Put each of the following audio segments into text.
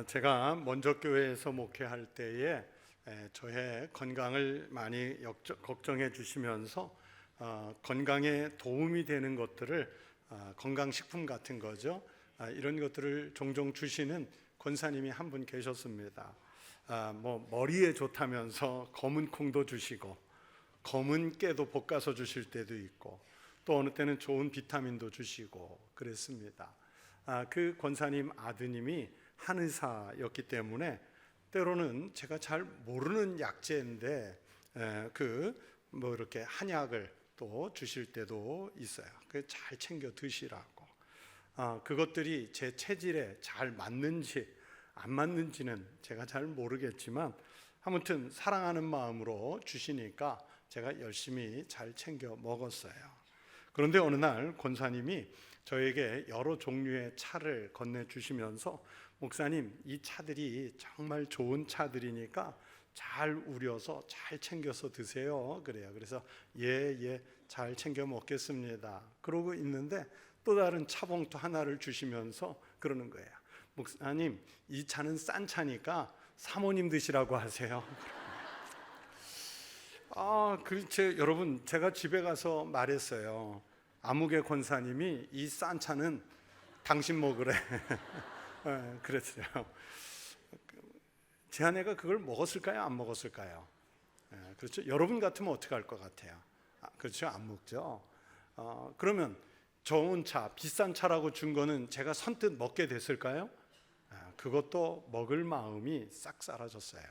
제가 먼저 교회에서 목회할 때에 저의 건강을 많이 걱정해 주시면서 건강에 도움이 되는 것들을 건강식품 같은 거죠. 이런 것들을 종종 주시는 권사님이 한 분 계셨습니다. 머리에 좋다면서 검은 콩도 주시고 검은 깨도 볶아서 주실 때도 있고 또 어느 때는 좋은 비타민도 주시고 그랬습니다. 그 권사님 아드님이 한의사였기 때문에 때로는 제가 잘 모르는 약재인데 이렇게 한약을 또 주실 때도 있어요. 잘 챙겨 드시라고. 그것들이 제 체질에 잘 맞는지 안 맞는지는 제가 잘 모르겠지만 아무튼 사랑하는 마음으로 주시니까 제가 열심히 잘 챙겨 먹었어요. 그런데 어느 날 권사님이 저에게 여러 종류의 차를 건네주시면서 목사님, 이 차들이 정말 좋은 차들이니까 잘 우려서 잘 챙겨서 드세요. 그래요. 그래서 예, 잘 챙겨 먹겠습니다. 그러고 있는데 또 다른 차봉투 하나를 주시면서 그러는 거예요. 목사님, 이 차는 싼 차니까 사모님 드시라고 하세요. 여러분, 제가 집에 가서 말했어요. 아무개 권사님이 이 싼 차는 당신 먹으래. 그랬어요. 제 아내가 그걸 먹었을까요? 안 먹었을까요? 그렇죠. 여러분 같으면 어떻게 할 것 같아요? 그렇죠. 안 먹죠. 그러면 좋은 차, 비싼 차라고 준 거는 제가 선뜻 먹게 됐을까요? 그것도 먹을 마음이 싹 사라졌어요.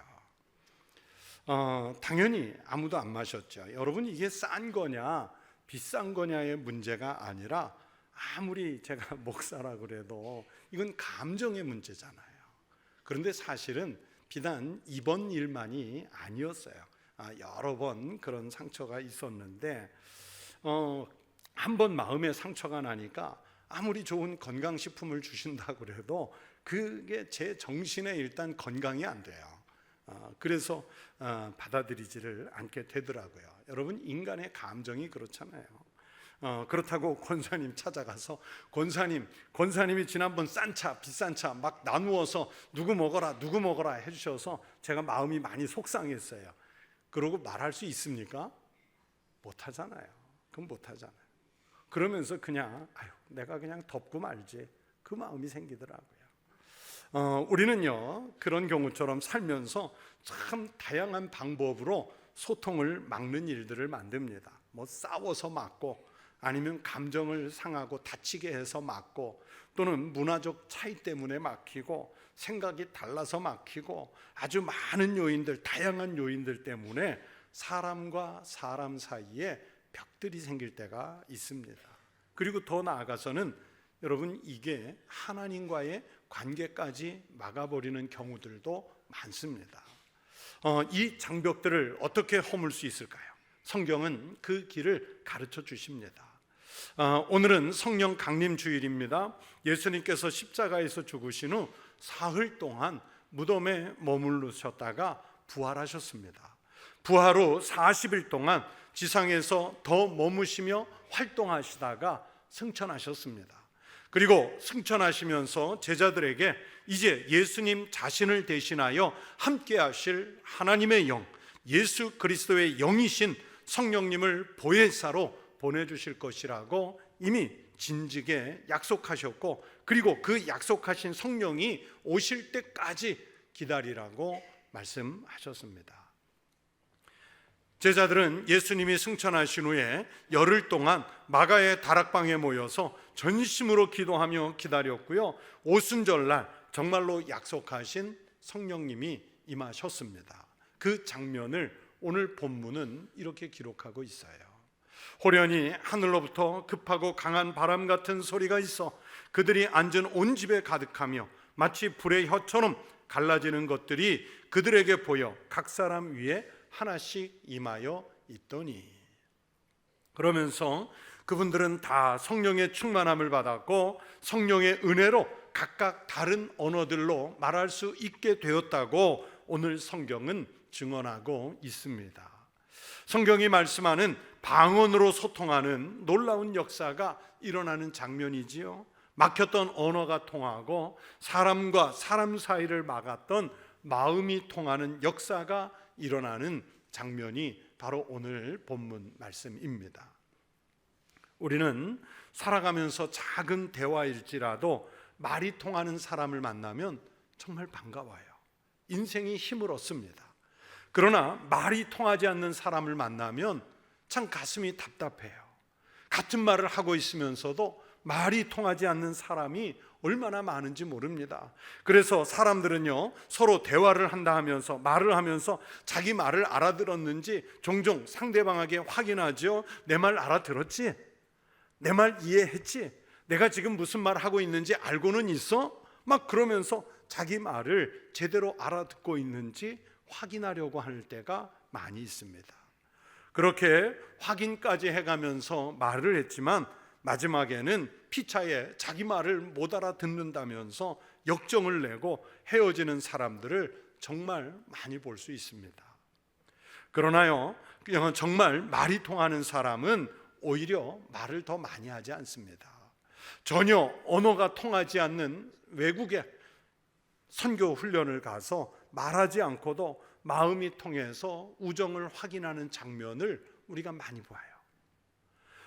당연히 아무도 안 마셨죠. 여러분, 이게 싼 거냐 비싼 거냐의 문제가 아니라 아무리 제가 목사라 그래도 이건 감정의 문제잖아요. 그런데 사실은 비단 이번 일만이 아니었어요. 여러 번 그런 상처가 있었는데 한 번 마음에 상처가 나니까 아무리 좋은 건강식품을 주신다고 그래도 그게 제 정신에 일단 건강이 안 돼요. 그래서 받아들이지를 않게 되더라고요. 여러분, 인간의 감정이 그렇잖아요. 그렇다고 권사님 찾아가서 권사님이 지난번 싼 차 비싼 차 막 나누어서 누구 먹어라 해주셔서 제가 마음이 많이 속상했어요. 그러고 말할 수 있습니까? 못하잖아요. 그럼 못하잖아요. 그러면서 그냥 내가 그냥 덮고 말지, 그 마음이 생기더라고요. 우리는요 그런 경우처럼 살면서 참 다양한 방법으로 소통을 막는 일들을 만듭니다. 싸워서 막고, 아니면 감정을 상하고 다치게 해서 막고, 또는 문화적 차이 때문에 막히고, 생각이 달라서 막히고, 아주 많은 요인들, 다양한 요인들 때문에 사람과 사람 사이에 벽들이 생길 때가 있습니다. 그리고 더 나아가서는 여러분, 이게 하나님과의 관계까지 막아버리는 경우들도 많습니다. 이 장벽들을 어떻게 허물 수 있을까요? 성경은 그 길을 가르쳐 주십니다. 오늘은 성령 강림 주일입니다. 예수님께서 십자가에서 죽으신 후 사흘 동안 무덤에 머무르셨다가 부활하셨습니다. 부활 후 40일 동안 지상에서 더 머무시며 활동하시다가 승천하셨습니다. 그리고 승천하시면서 제자들에게 이제 예수님 자신을 대신하여 함께 하실 하나님의 영, 예수 그리스도의 영이신 성령님을 보혜사로 보내주실 것이라고 이미 진즉에 약속하셨고, 그리고 그 약속하신 성령이 오실 때까지 기다리라고 말씀하셨습니다. 제자들은 예수님이 승천하신 후에 열흘 동안 마가의 다락방에 모여서 전심으로 기도하며 기다렸고요, 오순절날 정말로 약속하신 성령님이 임하셨습니다. 그 장면을 오늘 본문은 이렇게 기록하고 있어요. 호련히 하늘로부터 급하고 강한 바람 같은 소리가 있어 그들이 앉은 온 집에 가득하며 마치 불의 혀처럼 갈라지는 것들이 그들에게 보여 각 사람 위에 하나씩 임하여 있더니, 그러면서 그분들은 다 성령의 충만함을 받았고 성령의 은혜로 각각 다른 언어들로 말할 수 있게 되었다고 오늘 성경은 증언하고 있습니다. 성경이 말씀하는 방언으로 소통하는 놀라운 역사가 일어나는 장면이지요. 막혔던 언어가 통하고 사람과 사람 사이를 막았던 마음이 통하는 역사가 일어나는 장면이 바로 오늘 본문 말씀입니다. 우리는 살아가면서 작은 대화일지라도 말이 통하는 사람을 만나면 정말 반가워요. 인생이 힘을 얻습니다. 그러나 말이 통하지 않는 사람을 만나면 참 가슴이 답답해요. 같은 말을 하고 있으면서도 말이 통하지 않는 사람이 얼마나 많은지 모릅니다. 그래서 사람들은요, 서로 대화를 한다 하면서 말을 하면서 자기 말을 알아들었는지 종종 상대방에게 확인하죠. 내 말 알아들었지? 내 말 이해했지? 내가 지금 무슨 말 하고 있는지 알고는 있어? 막 그러면서 자기 말을 제대로 알아듣고 있는지 확인하려고 할 때가 많이 있습니다. 그렇게 확인까지 해가면서 말을 했지만 마지막에는 피차에 자기 말을 못 알아듣는다면서 역정을 내고 헤어지는 사람들을 정말 많이 볼 수 있습니다. 그러나요, 정말 말이 통하는 사람은 오히려 말을 더 많이 하지 않습니다. 전혀 언어가 통하지 않는 외국에 선교 훈련을 가서 말하지 않고도 마음이 통해서 우정을 확인하는 장면을 우리가 많이 봐요.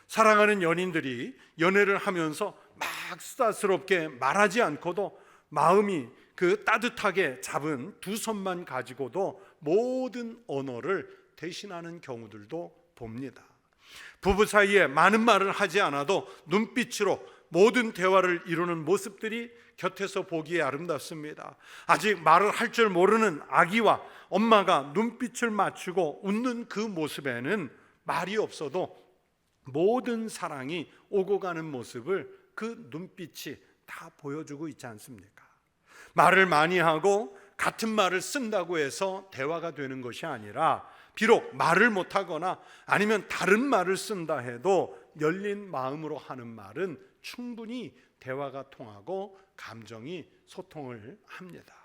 사랑하는 연인들이 연애를 하면서 막 수다스럽게 말하지 않고도 마음이 그 따뜻하게 잡은 두 손만 가지고도 모든 언어를 대신하는 경우들도 봅니다. 부부 사이에 많은 말을 하지 않아도 눈빛으로 모든 대화를 이루는 모습들이 곁에서 보기에 아름답습니다. 아직 말을 할 줄 모르는 아기와 엄마가 눈빛을 맞추고 웃는 그 모습에는 말이 없어도 모든 사랑이 오고 가는 모습을 그 눈빛이 다 보여주고 있지 않습니까? 말을 많이 하고 같은 말을 쓴다고 해서 대화가 되는 것이 아니라 비록 말을 못하거나 아니면 다른 말을 쓴다 해도 열린 마음으로 하는 말은 충분히 대화가 통하고 감정이 소통을 합니다.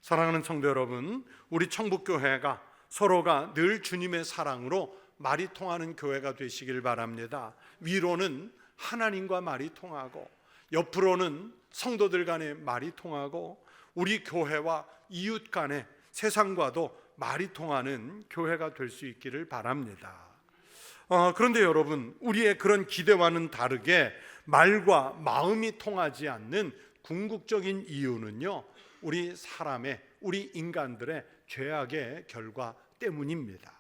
사랑하는 성도 여러분, 우리 청북교회가 서로가 늘 주님의 사랑으로 말이 통하는 교회가 되시길 바랍니다. 위로는 하나님과 말이 통하고 옆으로는 성도들 간에 말이 통하고 우리 교회와 이웃 간에 세상과도 말이 통하는 교회가 될 수 있기를 바랍니다. 그런데 여러분, 우리의 그런 기대와는 다르게 말과 마음이 통하지 않는 궁극적인 이유는요, 우리 인간들의 죄악의 결과 때문입니다.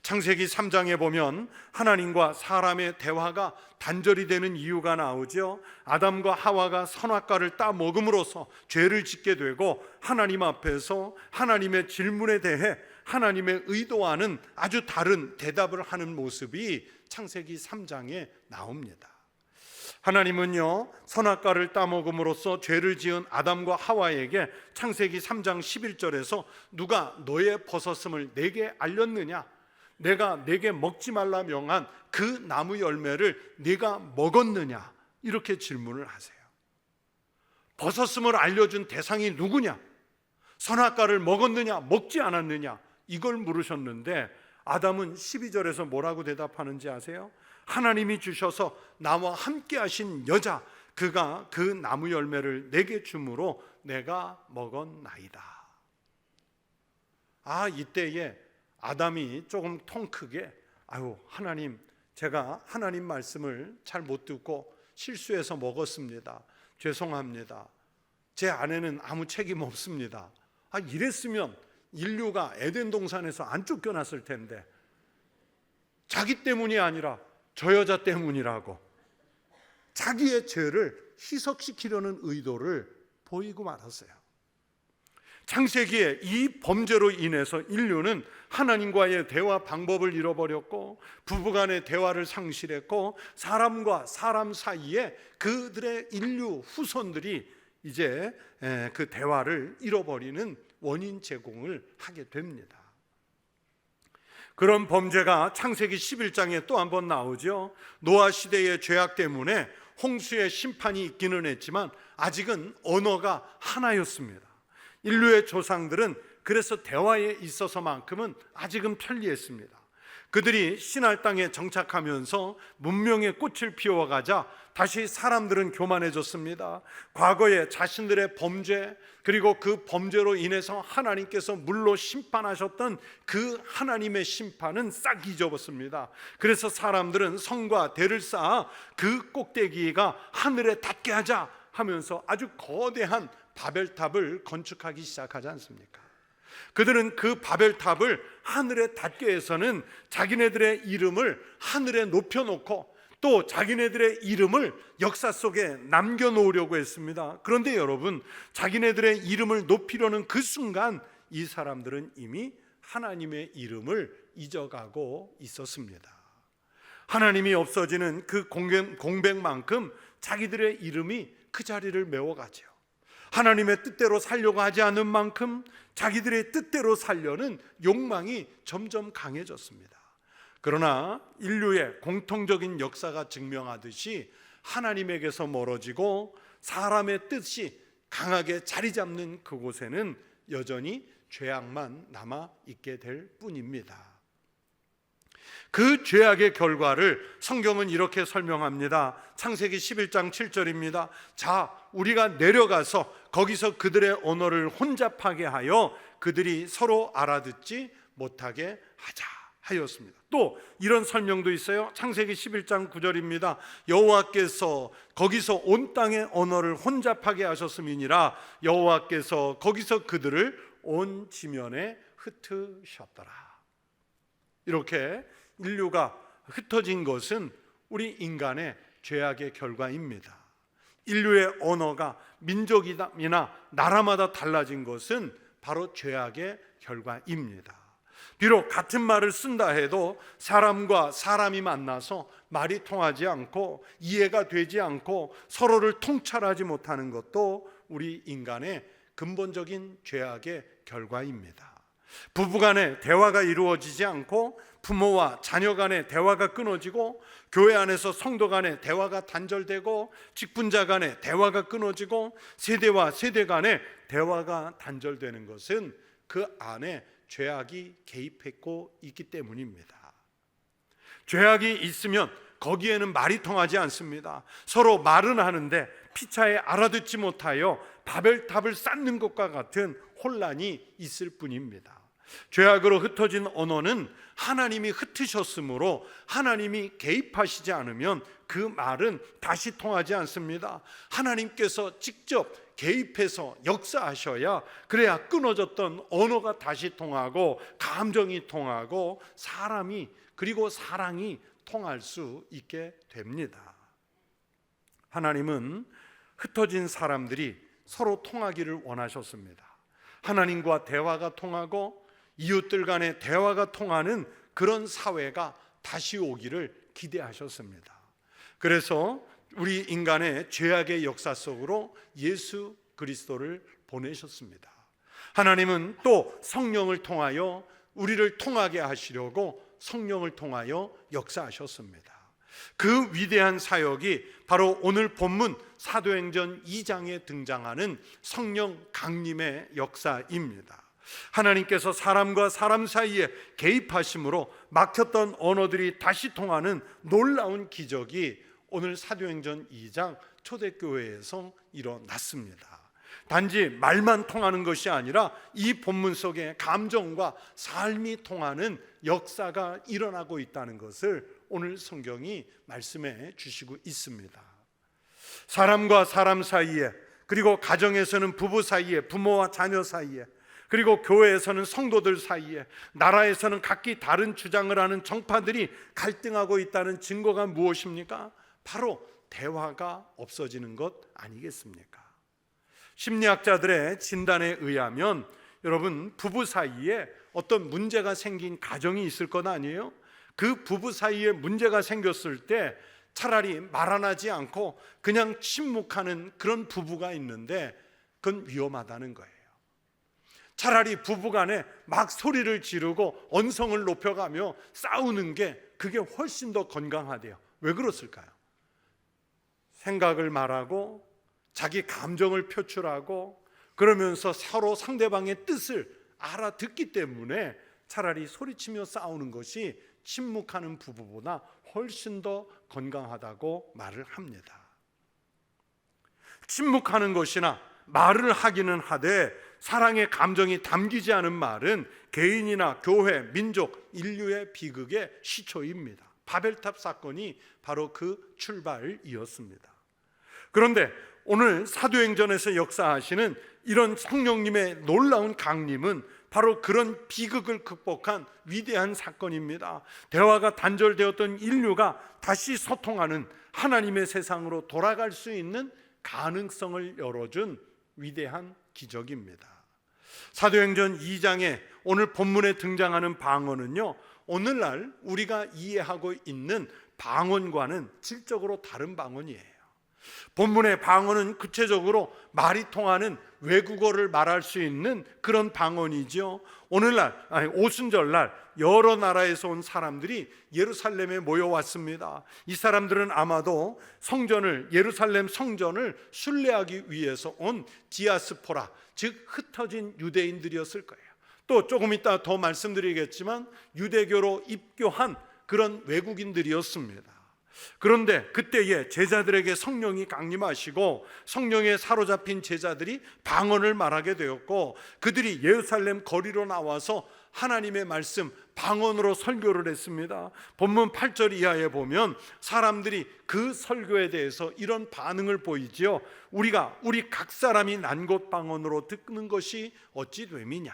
창세기 3장에 보면 하나님과 사람의 대화가 단절이 되는 이유가 나오죠. 아담과 하와가 선악과를 따 먹음으로써 죄를 짓게 되고 하나님 앞에서 하나님의 질문에 대해 하나님의 의도와는 아주 다른 대답을 하는 모습이 창세기 3장에 나옵니다. 하나님은요, 선악과를 따먹음으로써 죄를 지은 아담과 하와에게 창세기 3장 11절에서 누가 너의 벗었음을 내게 알렸느냐? 내가 내게 먹지 말라 명한 그 나무 열매를 네가 먹었느냐? 이렇게 질문을 하세요. 벗었음을 알려준 대상이 누구냐? 선악과를 먹었느냐 먹지 않았느냐? 이걸 물으셨는데 아담은 12절에서 뭐라고 대답하는지 아세요? 하나님이 주셔서 나와 함께 하신 여자, 그가 그 나무 열매를 내게 주므로 내가 먹었나이다. 이때에 아담이 조금 통 크게 하나님, 제가 하나님 말씀을 잘 못 듣고 실수해서 먹었습니다. 죄송합니다. 제 아내는 아무 책임 없습니다. 이랬으면 인류가 에덴 동산에서 안 쫓겨났을 텐데 자기 때문이 아니라 저 여자 때문이라고 자기의 죄를 희석시키려는 의도를 보이고 말았어요. 창세기에 이 범죄로 인해서 인류는 하나님과의 대화 방법을 잃어버렸고 부부간의 대화를 상실했고 사람과 사람 사이에 그들의 인류 후손들이 이제 그 대화를 잃어버리는 원인 제공을 하게 됩니다. 그런 범죄가 창세기 11장에 또 한 번 나오죠. 노아 시대의 죄악 때문에 홍수의 심판이 있기는 했지만 아직은 언어가 하나였습니다. 인류의 조상들은 그래서 대화에 있어서만큼은 아직은 편리했습니다. 그들이 신할 땅에 정착하면서 문명의 꽃을 피워가자 다시 사람들은 교만해졌습니다. 과거에 자신들의 범죄, 그리고 그 범죄로 인해서 하나님께서 물로 심판하셨던 그 하나님의 심판은 싹 잊어버렸습니다. 그래서 사람들은 성과 대를 쌓아 그 꼭대기가 하늘에 닿게 하자 하면서 아주 거대한 바벨탑을 건축하기 시작하지 않습니까? 그들은 그 바벨탑을 하늘에 닿게 해서는 자기네들의 이름을 하늘에 높여놓고 또 자기네들의 이름을 역사 속에 남겨놓으려고 했습니다. 그런데 여러분, 자기네들의 이름을 높이려는 그 순간 이 사람들은 이미 하나님의 이름을 잊어가고 있었습니다. 하나님이 없어지는 그 공백만큼 자기들의 이름이 그 자리를 메워가죠. 하나님의 뜻대로 살려고 하지 않는 만큼 자기들의 뜻대로 살려는 욕망이 점점 강해졌습니다. 그러나 인류의 공통적인 역사가 증명하듯이 하나님에게서 멀어지고 사람의 뜻이 강하게 자리 잡는 그곳에는 여전히 죄악만 남아 있게 될 뿐입니다. 그 죄악의 결과를 성경은 이렇게 설명합니다. 창세기 11장 7절입니다. 자, 우리가 내려가서 거기서 그들의 언어를 혼잡하게 하여 그들이 서로 알아듣지 못하게 하자 하였습니다. 또 이런 설명도 있어요. 창세기 11장 9절입니다. 여호와께서 거기서 온 땅의 언어를 혼잡하게 하셨음이니라. 여호와께서 거기서 그들을 온 지면에 흩으셨더라. 이렇게 인류가 흩어진 것은 우리 인간의 죄악의 결과입니다. 인류의 언어가 민족이나 나라마다 달라진 것은 바로 죄악의 결과입니다. 비록 같은 말을 쓴다 해도 사람과 사람이 만나서 말이 통하지 않고 이해가 되지 않고 서로를 통찰하지 못하는 것도 우리 인간의 근본적인 죄악의 결과입니다. 부부간의 대화가 이루어지지 않고 부모와 자녀 간의 대화가 끊어지고 교회 안에서 성도 간의 대화가 단절되고 직분자 간의 대화가 끊어지고 세대와 세대 간의 대화가 단절되는 것은 그 안에 죄악이 개입했고 있기 때문입니다. 죄악이 있으면 거기에는 말이 통하지 않습니다. 서로 말은 하는데 피차에 알아듣지 못하여 바벨탑을 쌓는 것과 같은 혼란이 있을 뿐입니다. 죄악으로 흩어진 언어는 하나님이 흩으셨으므로 하나님이 개입하시지 않으면 그 말은 다시 통하지 않습니다. 하나님께서 직접 개입해서 역사하셔야 그래야 끊어졌던 언어가 다시 통하고 감정이 통하고 사람이 그리고 사랑이 통할 수 있게 됩니다. 하나님은 흩어진 사람들이 서로 통하기를 원하셨습니다. 하나님과 대화가 통하고 이웃들 간의 대화가 통하는 그런 사회가 다시 오기를 기대하셨습니다. 그래서 우리 인간의 죄악의 역사 속으로 예수 그리스도를 보내셨습니다. 하나님은 또 성령을 통하여 우리를 통하게 하시려고 성령을 통하여 역사하셨습니다. 그 위대한 사역이 바로 오늘 본문 사도행전 2장에 등장하는 성령 강림의 역사입니다. 하나님께서 사람과 사람 사이에 개입하심으로 막혔던 언어들이 다시 통하는 놀라운 기적이 오늘 사도행전 2장 초대교회에서 일어났습니다. 단지 말만 통하는 것이 아니라 이 본문 속에 감정과 삶이 통하는 역사가 일어나고 있다는 것을 오늘 성경이 말씀해 주시고 있습니다. 사람과 사람 사이에, 그리고 가정에서는 부부 사이에, 부모와 자녀 사이에, 그리고 교회에서는 성도들 사이에, 나라에서는 각기 다른 주장을 하는 정파들이 갈등하고 있다는 증거가 무엇입니까? 바로 대화가 없어지는 것 아니겠습니까? 심리학자들의 진단에 의하면 여러분, 부부 사이에 어떤 문제가 생긴 가정이 있을 것 아니에요? 그 부부 사이에 문제가 생겼을 때 차라리 말 안 하지 않고 그냥 침묵하는 그런 부부가 있는데 그건 위험하다는 거예요. 차라리 부부간에 막 소리를 지르고 언성을 높여가며 싸우는 게 그게 훨씬 더 건강하대요. 왜 그렇을까요? 생각을 말하고 자기 감정을 표출하고 그러면서 서로 상대방의 뜻을 알아듣기 때문에 차라리 소리치며 싸우는 것이 침묵하는 부부보다 훨씬 더 건강하다고 말을 합니다. 침묵하는 것이나 말을 하기는 하되 사랑의 감정이 담기지 않은 말은 개인이나 교회, 민족, 인류의 비극의 시초입니다. 바벨탑 사건이 바로 그 출발이었습니다. 그런데 오늘 사도행전에서 역사하시는 이런 성령님의 놀라운 강림은 바로 그런 비극을 극복한 위대한 사건입니다. 대화가 단절되었던 인류가 다시 소통하는 하나님의 세상으로 돌아갈 수 있는 가능성을 열어준 위대한 기적입니다. 사도행전 2장에 오늘 본문에 등장하는 방언은요, 오늘날 우리가 이해하고 있는 방언과는 질적으로 다른 방언이에요. 본문의 방언은 구체적으로 말이 통하는 외국어를 말할 수 있는 그런 방언이죠. 오늘날 오순절날 여러 나라에서 온 사람들이 예루살렘에 모여왔습니다. 이 사람들은 아마도 성전을, 예루살렘 성전을 순례하기 위해서 온 디아스포라, 즉 흩어진 유대인들이었을 거예요. 또 조금 이따 더 말씀드리겠지만 유대교로 입교한 그런 외국인들이었습니다. 그런데 그때에 제자들에게 성령이 강림하시고 성령에 사로잡힌 제자들이 방언을 말하게 되었고, 그들이 예루살렘 거리로 나와서 하나님의 말씀 방언으로 설교를 했습니다. 본문 8절 이하에 보면 사람들이 그 설교에 대해서 이런 반응을 보이지요. 우리 각 사람이 난 곳 방언으로 듣는 것이 어찌 됨이냐.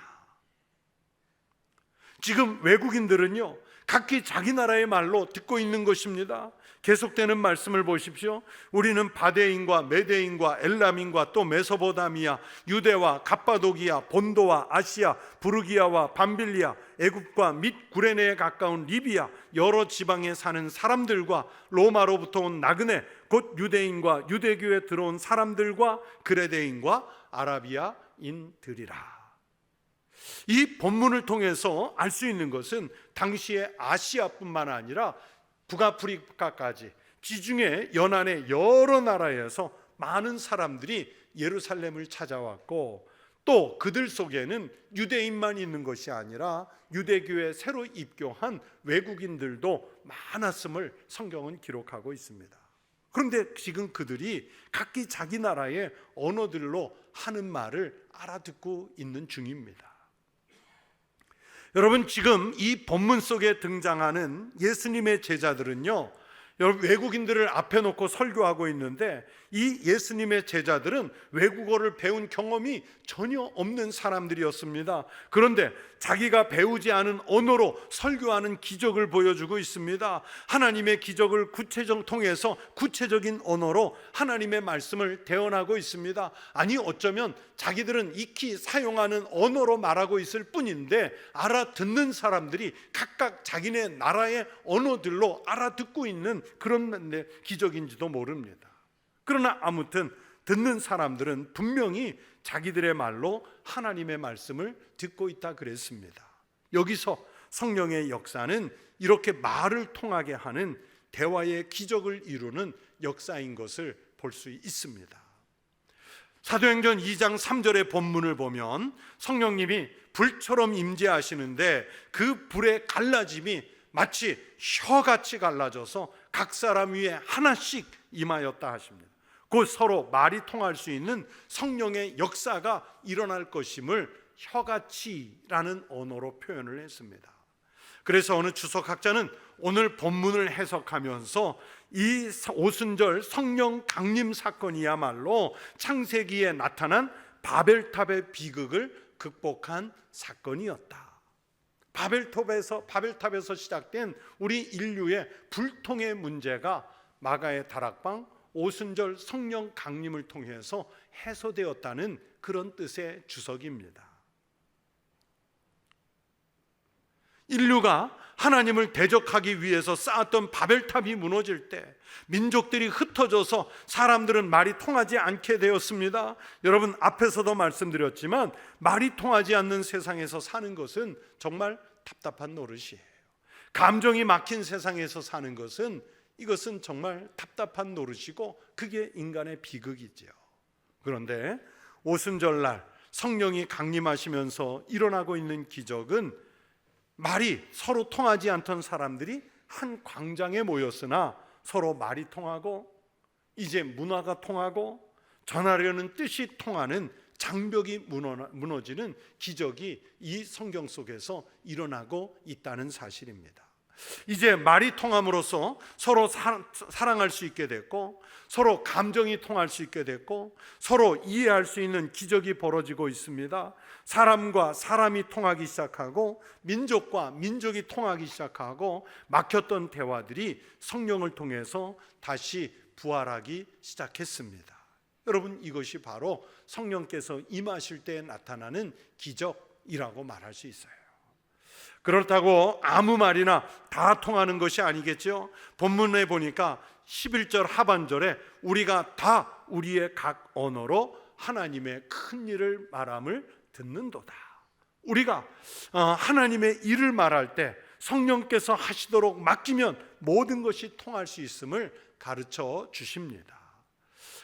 지금 외국인들은요, 각기 자기 나라의 말로 듣고 있는 것입니다. 계속되는 말씀을 보십시오. 우리는 바데인과 메데인과 엘람인과 또 메소포타미아, 유대와 갑바도기아, 본도와 아시아, 부르기아와 밤빌리아, 애굽과 및 구레네에 가까운 리비아 여러 지방에 사는 사람들과 로마로부터 온 나그네 곧 유대인과 유대교에 들어온 사람들과 그레데인과 아라비아인들이라. 이 본문을 통해서 알 수 있는 것은 당시의 아시아뿐만 아니라 북아프리카까지 지중해 연안의 여러 나라에서 많은 사람들이 예루살렘을 찾아왔고, 또 그들 속에는 유대인만 있는 것이 아니라 유대교에 새로 입교한 외국인들도 많았음을 성경은 기록하고 있습니다. 그런데 지금 그들이 각기 자기 나라의 언어들로 하는 말을 알아듣고 있는 중입니다. 여러분, 지금 이 본문 속에 등장하는 예수님의 제자들은요, 여러분, 외국인들을 앞에 놓고 설교하고 있는데 이 예수님의 제자들은 외국어를 배운 경험이 전혀 없는 사람들이었습니다. 그런데 자기가 배우지 않은 언어로 설교하는 기적을 보여주고 있습니다. 하나님의 기적을 통해서 구체적인 언어로 하나님의 말씀을 대언하고 있습니다. 아니, 어쩌면 자기들은 익히 사용하는 언어로 말하고 있을 뿐인데 알아듣는 사람들이 각각 자기네 나라의 언어들로 알아듣고 있는 그런 기적인지도 모릅니다. 그러나 아무튼 듣는 사람들은 분명히 자기들의 말로 하나님의 말씀을 듣고 있다 그랬습니다. 여기서 성령의 역사는 이렇게 말을 통하게 하는 대화의 기적을 이루는 역사인 것을 볼 수 있습니다. 사도행전 2장 3절의 본문을 보면 성령님이 불처럼 임재하시는데 그 불의 갈라짐이 마치 혀같이 갈라져서 각 사람 위에 하나씩 임하였다 하십니다. 곧 서로 말이 통할 수 있는 성령의 역사가 일어날 것임을 혀같이라는 언어로 표현을 했습니다. 그래서 어느 주석학자는 오늘 본문을 해석하면서 이 오순절 성령 강림 사건이야말로 창세기에 나타난 바벨탑의 비극을 극복한 사건이었다. 바벨탑에서 시작된 우리 인류의 불통의 문제가 마가의 다락방 오순절 성령 강림을 통해서 해소되었다는 그런 뜻의 주석입니다. 인류가 하나님을 대적하기 위해서 쌓았던 바벨탑이 무너질 때 민족들이 흩어져서 사람들은 말이 통하지 않게 되었습니다. 여러분, 앞에서도 말씀드렸지만 말이 통하지 않는 세상에서 사는 것은 정말 답답한 노릇이에요. 감정이 막힌 세상에서 사는 것은 이것은 정말 답답한 노릇이고 그게 인간의 비극이죠. 그런데 오순절날 성령이 강림하시면서 일어나고 있는 기적은 말이 서로 통하지 않던 사람들이 한 광장에 모였으나 서로 말이 통하고 이제 문화가 통하고 전하려는 뜻이 통하는 장벽이 무너지는 기적이 이 성경 속에서 일어나고 있다는 사실입니다. 이제 말이 통함으로써 서로 사랑할 수 있게 됐고, 서로 감정이 통할 수 있게 됐고, 서로 이해할 수 있는 기적이 벌어지고 있습니다. 사람과 사람이 통하기 시작하고, 민족과 민족이 통하기 시작하고, 막혔던 대화들이 성령을 통해서 다시 부활하기 시작했습니다. 여러분, 이것이 바로 성령께서 임하실 때 나타나는 기적이라고 말할 수 있어요. 그렇다고 아무 말이나 다 통하는 것이 아니겠죠. 본문에 보니까 11절 하반절에 우리가 다 우리의 각 언어로 하나님의 큰 일을 말함을 듣는도다. 우리가 하나님의 일을 말할 때 성령께서 하시도록 맡기면 모든 것이 통할 수 있음을 가르쳐 주십니다.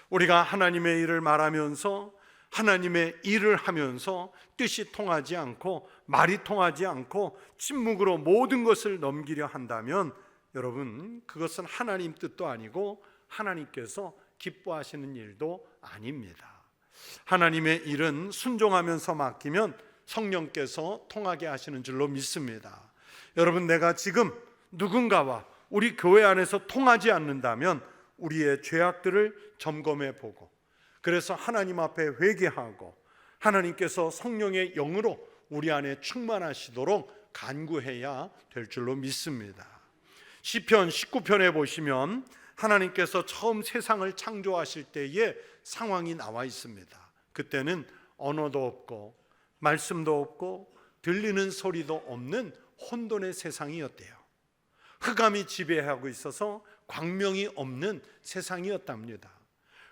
우리가 하나님의 일을 말하면서, 하나님의 일을 하면서 뜻이 통하지 않고 말이 통하지 않고 침묵으로 모든 것을 넘기려 한다면 여러분, 그것은 하나님 뜻도 아니고 하나님께서 기뻐하시는 일도 아닙니다. 하나님의 일은 순종하면서 맡기면 성령께서 통하게 하시는 줄로 믿습니다. 여러분, 내가 지금 누군가와 우리 교회 안에서 통하지 않는다면 우리의 죄악들을 점검해 보고, 그래서 하나님 앞에 회개하고 하나님께서 성령의 영으로 우리 안에 충만하시도록 간구해야 될 줄로 믿습니다. 시편 19편에 보시면 하나님께서 처음 세상을 창조하실 때의 상황이 나와 있습니다. 그때는 언어도 없고 말씀도 없고 들리는 소리도 없는 혼돈의 세상이었대요. 흑암이 지배하고 있어서 광명이 없는 세상이었답니다.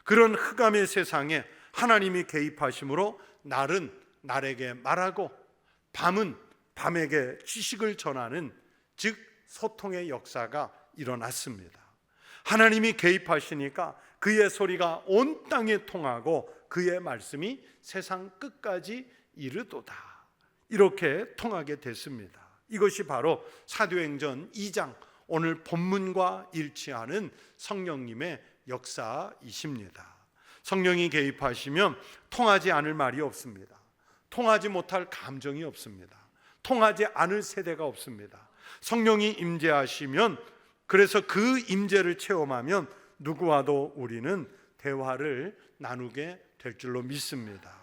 그런 흑암의 세상에 하나님이 개입하심으로 날은 날에게 말하고 밤은 밤에게 지식을 전하는, 즉 소통의 역사가 일어났습니다. 하나님이 개입하시니까 그의 소리가 온 땅에 통하고 그의 말씀이 세상 끝까지 이르도다. 이렇게 통하게 됐습니다. 이것이 바로 사도행전 2장 오늘 본문과 일치하는 성령님의 역사이십니다. 성령이 개입하시면 통하지 않을 말이 없습니다. 통하지 못할 감정이 없습니다. 통하지 않을 세대가 없습니다. 성령이 임재하시면, 그래서 그 임재를 체험하면 누구와도 우리는 대화를 나누게 될 줄로 믿습니다.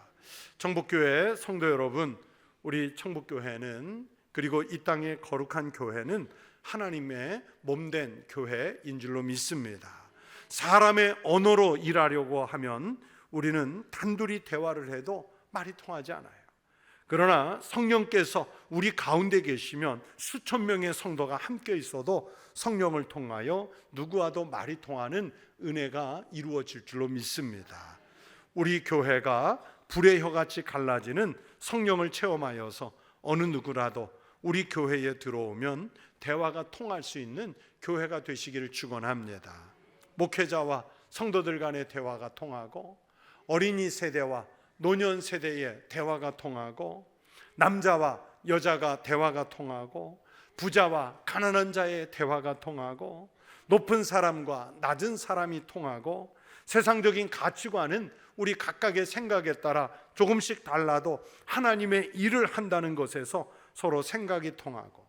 청북교회 성도 여러분, 우리 청북교회는, 그리고 이 땅의 거룩한 교회는 하나님의 몸된 교회인 줄로 믿습니다. 사람의 언어로 일하려고 하면 우리는 단둘이 대화를 해도 말이 통하지 않아요. 그러나 성령께서 우리 가운데 계시면 수천 명의 성도가 함께 있어도 성령을 통하여 누구와도 말이 통하는 은혜가 이루어질 줄로 믿습니다. 우리 교회가 불의 혀같이 갈라지는 성령을 체험하여서 어느 누구라도 우리 교회에 들어오면 대화가 통할 수 있는 교회가 되시기를 축원합니다. 목회자와 성도들 간의 대화가 통하고, 어린이 세대와 노년 세대의 대화가 통하고, 남자와 여자가 대화가 통하고, 부자와 가난한 자의 대화가 통하고, 높은 사람과 낮은 사람이 통하고, 세상적인 가치관은 우리 각각의 생각에 따라 조금씩 달라도 하나님의 일을 한다는 것에서 서로 생각이 통하고,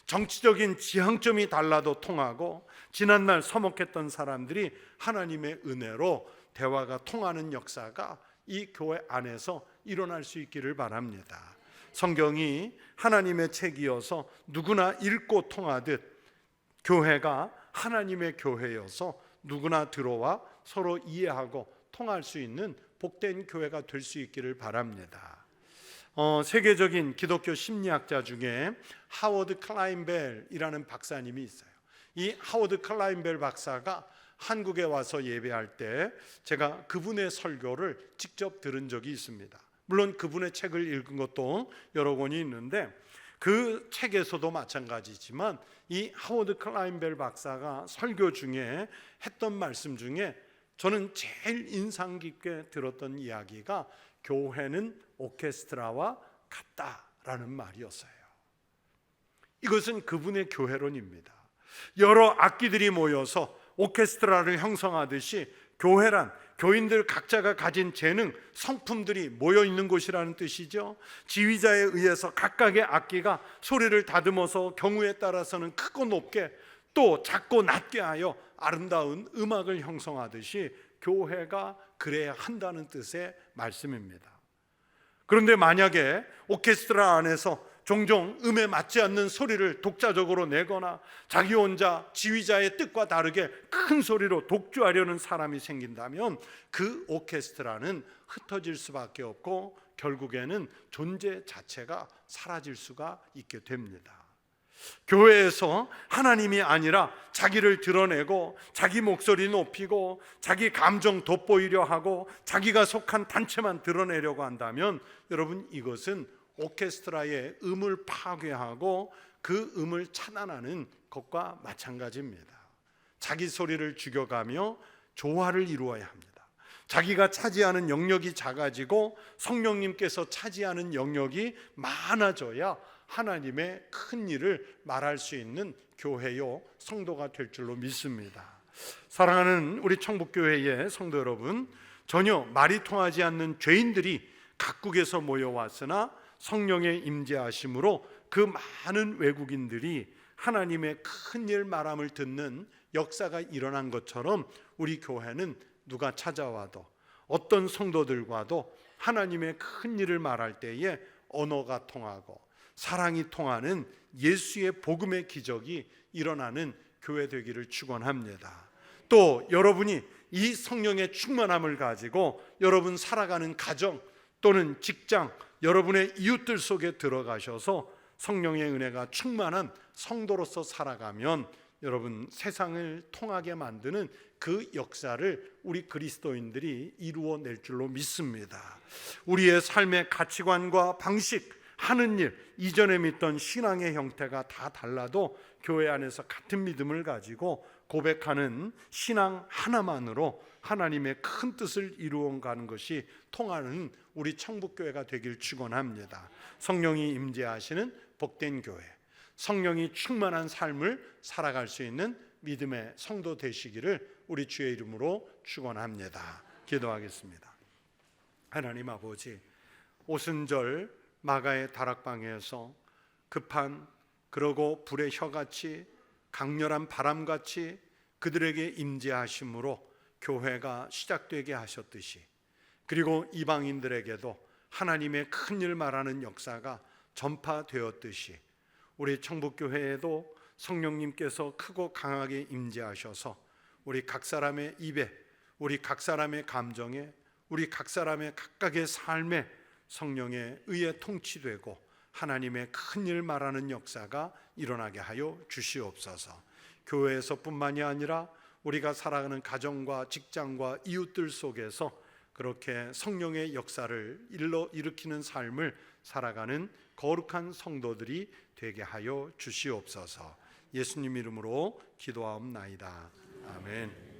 정치적인 지향점이 달라도 통하고, 지난날 서먹했던 사람들이 하나님의 은혜로 대화가 통하는 역사가 이 교회 안에서 일어날 수 있기를 바랍니다. 성경이 하나님의 책이어서 누구나 읽고 통하듯 교회가 하나님의 교회여서 누구나 들어와 서로 이해하고 통할 수 있는 복된 교회가 될 수 있기를 바랍니다. 세계적인 기독교 심리학자 중에 하워드 클라인벨이라는 박사님이 있어요. 이 하워드 클라인벨 박사가 한국에 와서 예배할 때 제가 그분의 설교를 직접 들은 적이 있습니다. 물론 그분의 책을 읽은 것도 여러 권이 있는데, 그 책에서도 마찬가지지만 이 하워드 클라인벨 박사가 설교 중에 했던 말씀 중에 저는 제일 인상 깊게 들었던 이야기가 교회는 오케스트라와 같다라는 말이었어요. 이것은 그분의 교회론입니다. 여러 악기들이 모여서 오케스트라를 형성하듯이 교회란 교인들 각자가 가진 재능, 성품들이 모여 있는 곳이라는 뜻이죠. 지휘자에 의해서 각각의 악기가 소리를 다듬어서 경우에 따라서는 크고 높게 또 작고 낮게 하여 아름다운 음악을 형성하듯이 교회가 그래야 한다는 뜻의 말씀입니다. 그런데 만약에 오케스트라 안에서 종종 음에 맞지 않는 소리를 독자적으로 내거나 자기 혼자 지휘자의 뜻과 다르게 큰 소리로 독주하려는 사람이 생긴다면 그 오케스트라는 흩어질 수밖에 없고 결국에는 존재 자체가 사라질 수가 있게 됩니다. 교회에서 하나님이 아니라 자기를 드러내고 자기 목소리 높이고 자기 감정 돋보이려 하고 자기가 속한 단체만 드러내려고 한다면 여러분, 이것은 오케스트라의 음을 파괴하고 그 음을 차단하는 것과 마찬가지입니다. 자기 소리를 죽여가며 조화를 이루어야 합니다. 자기가 차지하는 영역이 작아지고 성령님께서 차지하는 영역이 많아져야 하나님의 큰 일을 말할 수 있는 교회요 성도가 될 줄로 믿습니다. 사랑하는 우리 청북교회의 성도 여러분, 전혀 말이 통하지 않는 죄인들이 각국에서 모여왔으나 성령의 임재하심으로 그 많은 외국인들이 하나님의 큰 일 말함을 듣는 역사가 일어난 것처럼 우리 교회는 누가 찾아와도 어떤 성도들과도 하나님의 큰 일을 말할 때에 언어가 통하고 사랑이 통하는 예수의 복음의 기적이 일어나는 교회 되기를 축원합니다. 또 여러분이 이 성령의 충만함을 가지고 여러분 살아가는 가정 또는 직장, 여러분의 이웃들 속에 들어가셔서 성령의 은혜가 충만한 성도로서 살아가면 여러분 세상을 통하게 만드는 그 역사를 우리 그리스도인들이 이루어낼 줄로 믿습니다. 우리의 삶의 가치관과 방식, 하는 일, 이전에 믿던 신앙의 형태가 다 달라도 교회 안에서 같은 믿음을 가지고 고백하는 신앙 하나만으로 하나님의 큰 뜻을 이루어가는 것이 통하는 우리 청북교회가 되길 축원합니다. 성령이 임재하시는 복된 교회, 성령이 충만한 삶을 살아갈 수 있는 믿음의 성도 되시기를 우리 주의 이름으로 축원합니다. 기도하겠습니다. 하나님 아버지, 오순절 마가의 다락방에서 급한 그러고 불의 혀같이 강렬한 바람같이 그들에게 임재하심으로 교회가 시작되게 하셨듯이, 그리고 이방인들에게도 하나님의 큰일 말하는 역사가 전파되었듯이 우리 청북교회에도 성령님께서 크고 강하게 임재하셔서 우리 각 사람의 입에, 우리 각 사람의 감정에, 우리 각 사람의 각각의 삶에 성령의 의에 통치되고 하나님의 큰일 말하는 역사가 일어나게 하여 주시옵소서. 교회에서뿐만이 아니라 우리가 살아가는 가정과 직장과 이웃들 속에서 그렇게 성령의 역사를 일으키는 삶을 살아가는 거룩한 성도들이 되게 하여 주시옵소서. 예수님 이름으로 기도하옵나이다. 아멘.